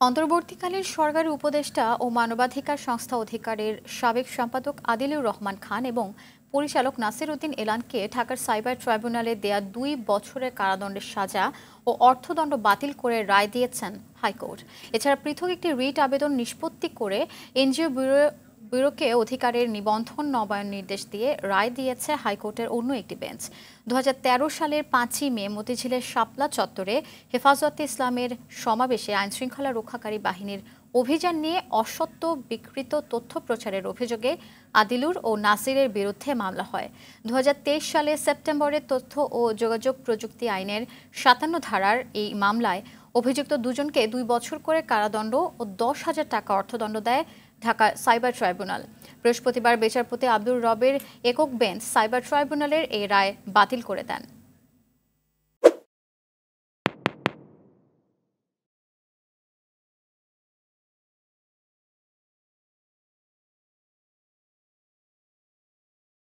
অন্তর্বর্তীকালীন সরকারি উপদেষ্টা ও মানবাধিকার সংস্থা অধিকারের সাবেক সম্পাদক আদিলুর রহমান খান এবং পরিচালক নাসির উদ্দিন এলানকে ঢাকার সাইবার ট্রাইব্যুনালে দেয়া ২ বছরের কারাদণ্ডের সাজা ও অর্থদণ্ড বাতিল করে রায় দিয়েছেন হাইকোর্ট। এছাড়া পৃথক একটি রিট আবেদন নিষ্পত্তি করে এনজিও ব্যুরোকে অধিকারের নিবন্ধন নবায়ন নির্দেশ দিয়ে রায় দিয়েছে হাইকোর্টের অন্য একটি বেঞ্চ। ২০১৩ সালের ৫ই মে মতিঝিলের শাপলা চত্বরে হেফাজতে ইসলামের সমাবেশে আইনশৃঙ্খলা রক্ষাকারী বাহিনীর অভিযান নিয়ে অসত্য বিকৃত তথ্য প্রচারের অভিযোগে আদিলুর ও নাসিরের বিরুদ্ধে মামলা হয়। ২০২৩ সালের সেপ্টেম্বরে তথ্য ও যোগাযোগ প্রযুক্তি আইনের ৫৭ ধারার এই মামলায় অভিযুক্ত দুজনকে ২ বছর করে কারাদণ্ড ও ১০,০০০ টাকা অর্থদণ্ড দেয় ঢাকা সাইবার ট্রাইব্যুনাল। বৃহস্পতিবার বিচারপতি আব্দুর রবের একক বেঞ্চ সাইবার ট্রাইব্যুনালের এই রায় বাতিল করে দেন।